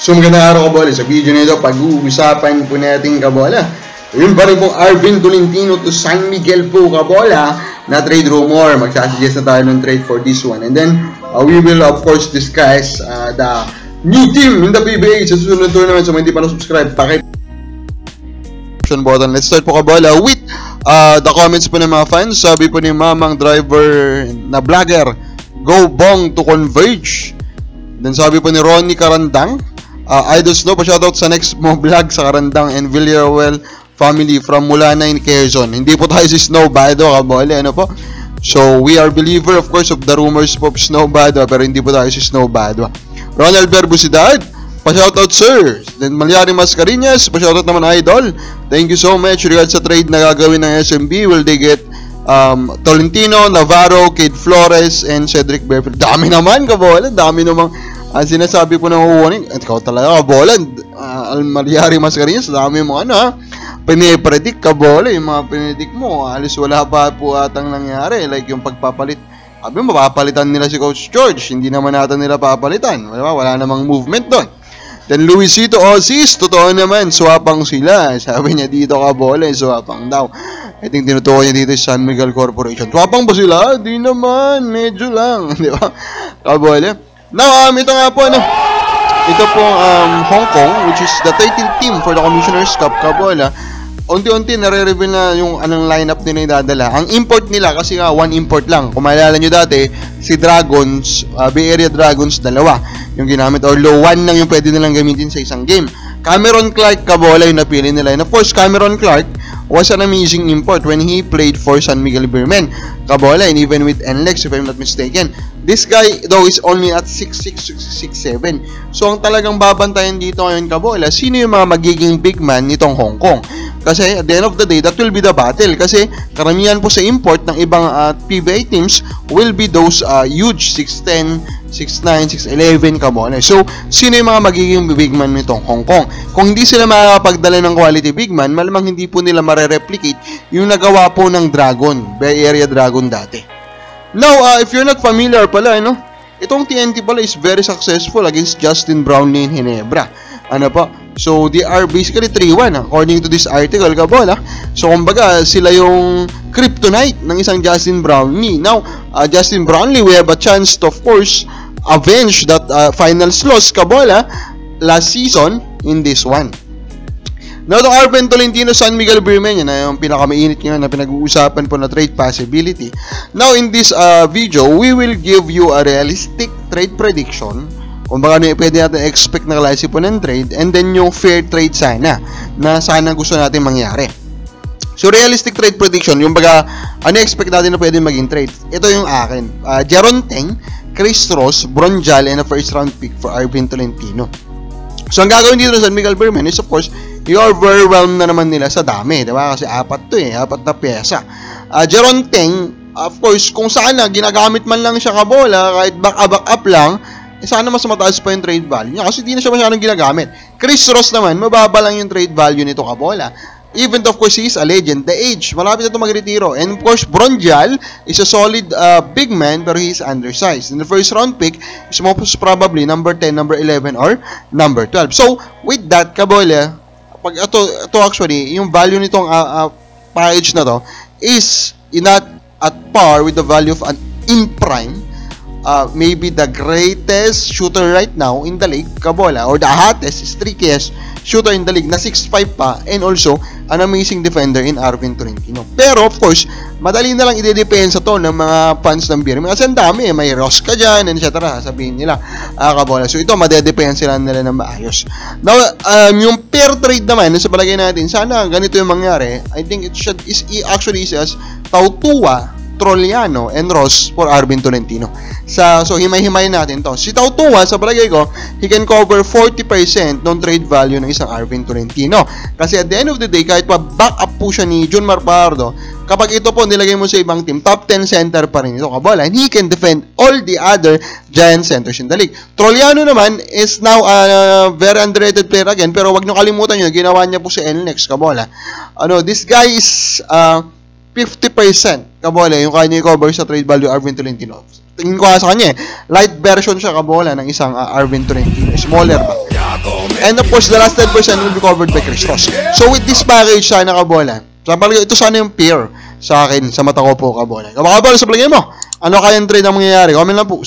So magandang araw kabola. Sa video na ito, pag-uusapan po natin kabola. Yun pa rin pong Arvin Tolentino to San Miguel po kabola na trade rumor. Magsasuggest na tayo ng trade for this one. And then, we will of course discuss the new team in the PBA. Sa susunod tournament, so hindi pa na-subscribe, button. Let's start po kabola with the comments po ng mga fans. Sabi po ni Mamang Driver na vlogger, go bong to converge. Then sabi po ni Ronnie Karandang, Idols no, pa-shoutout sa next mo vlog sa Karandang and Villaruel family from Mulana in Quezon. Hindi po tayo si Snowbado kabola, ano po? So we are believer of course of the rumors of Snowbado, pero hindi po tayo si Snowbado. Ronald Berbusidad, pa-shoutout sir. Then Malyari Mascarinhas, pa-shoutout naman idol. Thank you so much. Regards sa trade na gagawin ng SMB, will they get Tolentino, Navarro, Kid Flores, and Cedric Beverly? Dami naman kabola, dami namang sinasabi po ng warning. At ikaw talaga kabola, Malyari Mascarinhas, dami mo pinipredict kabola, yung mga pinipredict mo, alis wala pa po atang nangyari, like yung pagpapalit. Sabi mo, mapapalitan nila si Coach George, hindi naman natin nila papalitan, wala namang movement doon. Then Luisito Osis, totoo naman, swapang sila, sabi niya dito kabola, swapang daw. I think tinutukoy niya dito sa San Miguel Corporation. Swapang ba sila? Di naman, medyo lang, di ba kabola? Now, ito nga po, ito pong Hong Kong, which is the 13th team for the Commissioner's Cup kabola. Unti-unti nare-reveal na yung anong lineup nila idadala. Ang import nila, kasi nga one import lang. Kung maalala nyo dati, si Dragons, Bay Area Dragons, dalawa yung ginamit. Or low one lang yung pwede nilang gamitin sa isang game. Cameron Clark kabola yung napili nila. And of course, Cameron Clark was an amazing import when he played for San Miguel Beermen kabola, and even with NLEX if I'm not mistaken. This guy though is only at 6'6", 6'7". So ang talagang babantayan dito ngayon kabola, sino yung mga magiging big man nitong Hong Kong? Kasi at the end of the day, that will be the battle. Kasi karamihan po sa import ng ibang PBA teams will be those huge 6'10", 6'9", 6'11 kabola. So sino yung mga magiging big man nitong Hong Kong? Kung hindi sila makakapagdala ng quality big man, malamang hindi po nila mare-replicate yung nagawa po ng Dragon, Bay Area Dragon dati. Now, if you're not familiar pala, itong TNT pala is very successful against Justin Brownlee in Ginebra. Ano pa? So, they are basically 3-1 according to this article, kabola. So, kumbaga, sila yung kryptonite ng isang Justin Brownlee. Now, Justin Brownlee, we have a chance to, of course, avenge that finals loss, kabola, last season in this one. Now, itong Arvin Tolentino San Miguel Beermen, yan na yung pinakamainit ngayon na pinag-uusapan po na trade possibility. Now, in this video, we will give you a realistic trade prediction kung baka ano yung pwede natin expect na klase po ng trade, and then yung fair trade sana na sana gusto natin mangyari. So, realistic trade prediction, yung baga ano expect natin na pwede maging trade. Ito yung akin. Jeron Teng, Chris Ross, Bronjal, and a first round pick for Arvin Tolentino. So, ang gagawin dito sa San Miguel Beermen is of course, you are very well na naman nila sa dami, diba? Kasi apat na pyesa. Jeron Teng, of course, kung sana ginagamit man lang siya kabola, kahit back up lang, sana mas mataas pa yung trade value niya kasi di na siya masyadong ginagamit. Chris Ross naman, mababa lang yung trade value nito kabola. Even though, of course, he is a legend. The age, malapit na ito magretiro. And of course, Bronjal is a solid big man, pero he is undersized. And the first round pick is most probably number 10, number 11, or number 12. So, with that, kabola, pag ito actually, yung value nitong package na to is not at par with the value of an in prime, maybe the greatest shooter right now in the league, kabola, or the hottest, streakiest shooter in the league na 6'5 pa, and also an amazing defender in Arvin Tolentino. Pero of course, madali na lang idedepensa to ng mga fans ng Beermen kasi ang dami, may Ross ka dyan, etc. sabihin nila, kabola. So ito, madedepensa lang nila ng maayos. Now, yung pair trade naman, sa palagay natin, sana ganito yung mangyari. I think it should actually says Tautua, Troliano, and Ross for Arvin Tolentino. So himay-himay natin to. Si Tautua, sa palagay ko, he can cover 40% ng trade value ng isang Arvin Tolentino. Kasi at the end of the day, kahit pa back up po siya ni Junmar Pardo, kapag ito po nilagay mo sa ibang team, top 10 center pa rin ito kabola, and he can defend all the other giant centers in the league. Troliano naman is now a very underrated player again, pero wag nyo kalimutan nyo, ginawa niya po si NLEX kabola. This guy is 50% kabola yung kanya i-cover sa trade value Arvin Tolentino. Tingin ko sa kanya light version siya kabola ng isang Arvin Tolentino. Smaller ba? And of course, the last 10% will be covered by Christos. So with this package, sana kabola. Sa palagay, ito sana yung pair sa akin, sa mata ko po kabola. Kabola, sa palagay mo, ano kayang trade ang mangyayari? Comment lang po.